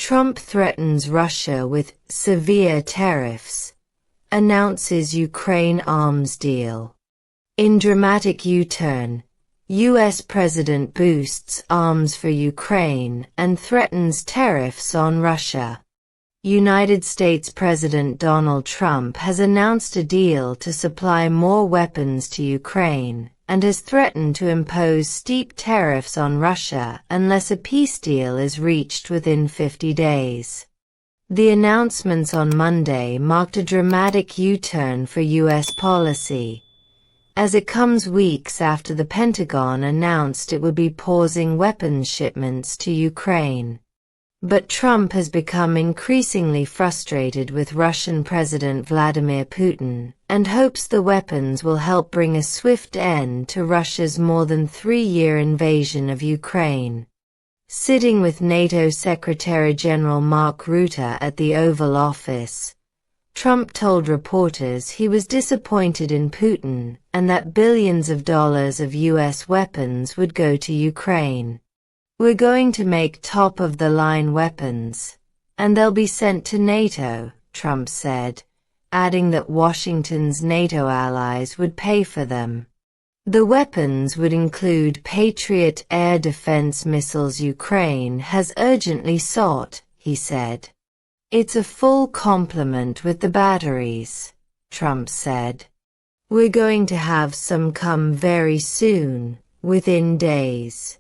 Trump threatens Russia with severe tariffs, announces Ukraine arms deal. In dramatic U-turn, U.S. President boosts arms for Ukraine and threatens tariffs on Russia. United States President Donald Trump has announced a deal to supply more weapons to Ukraine and has threatened to impose steep tariffs on Russia unless a peace deal is reached within 50 days. The announcements on Monday marked a dramatic U-turn for U.S. policy, as it comes weeks after the Pentagon announced it would be pausing weapons shipments to Ukraine. But Trump has become increasingly frustrated with Russian President Vladimir Putin and hopes the weapons will help bring a swift end to Russia's more than 3-year invasion of Ukraine. Sitting with NATO Secretary-General Mark Rutte at the Oval Office, Trump told reporters he was disappointed in Putin and that billions of dollars of U.S. weapons would go to Ukraine. "We're going to make top-of-the-line weapons, and they'll be sent to NATO," Trump said, adding that Washington's NATO allies would pay for them. The weapons would include Patriot air defense missiles Ukraine has urgently sought, he said. "It's a full complement with the batteries," Trump said. "We're going to have some come very soon, within days.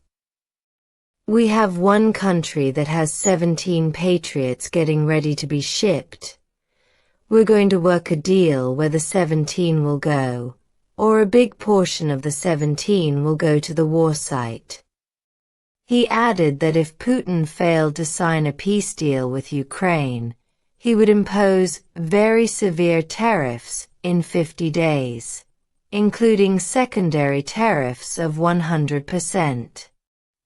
We have one country that has 17 Patriots getting ready to be shipped. We're going to work a deal where the 17 will go, or a big portion of the 17 will go to the war site." He added that if Putin failed to sign a peace deal with Ukraine, he would impose very severe tariffs in 50 days, including secondary tariffs of 100%.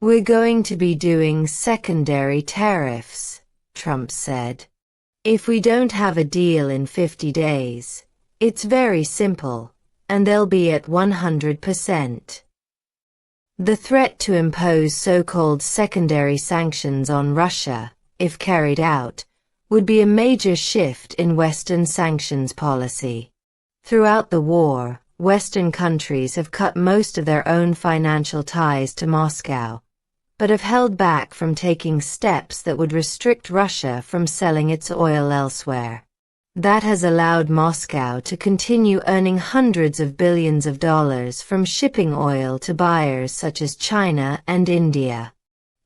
"We're going to be doing secondary tariffs," Trump said. "If we don't have a deal in 50 days, it's very simple, and they'll be at 100%. The threat to impose so-called secondary sanctions on Russia, if carried out, would be a major shift in Western sanctions policy. Throughout the war, Western countries have cut most of their own financial ties to Moscow, but have held back from taking steps that would restrict Russia from selling its oil elsewhere. That has allowed Moscow to continue earning hundreds of billions of dollars from shipping oil to buyers such as China and India.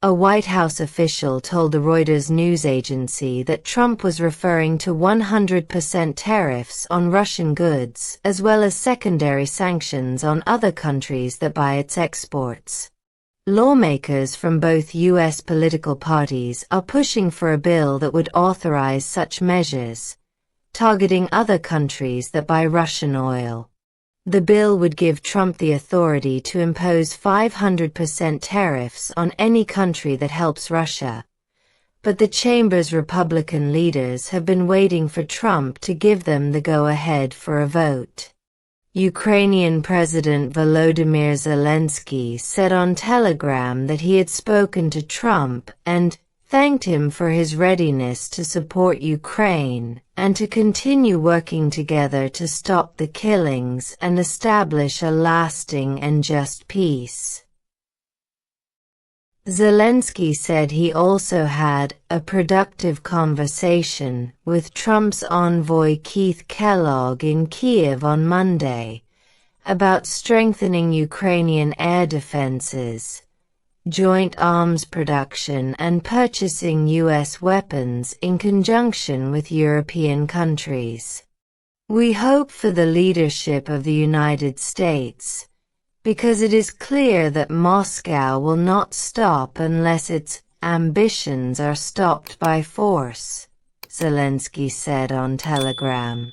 A White House official told the Reuters news agency that Trump was referring to 100% tariffs on Russian goods as well as secondary sanctions on other countries that buy its exports. Lawmakers from both U.S. political parties are pushing for a bill that would authorize such measures, targeting other countries that buy Russian oil. The bill would give Trump the authority to impose 500% tariffs on any country that helps Russia, but the chamber's Republican leaders have been waiting for Trump to give them the go-ahead for a vote. Ukrainian President Volodymyr Zelenskyy said on Telegram that he had spoken to Trump and thanked him for his readiness to support Ukraine and to continue working together to stop the killings and establish a lasting and just peace. Zelenskyy said he also had a productive conversation with Trump's envoy Keith Kellogg in Kyiv on Monday about strengthening Ukrainian air defenses, joint arms production and purchasing U.S. weapons in conjunction with European countries. "We hope for the leadership of the United States, because it is clear that Moscow will not stop unless its ambitions are stopped by force," Zelenskyy said on Telegram.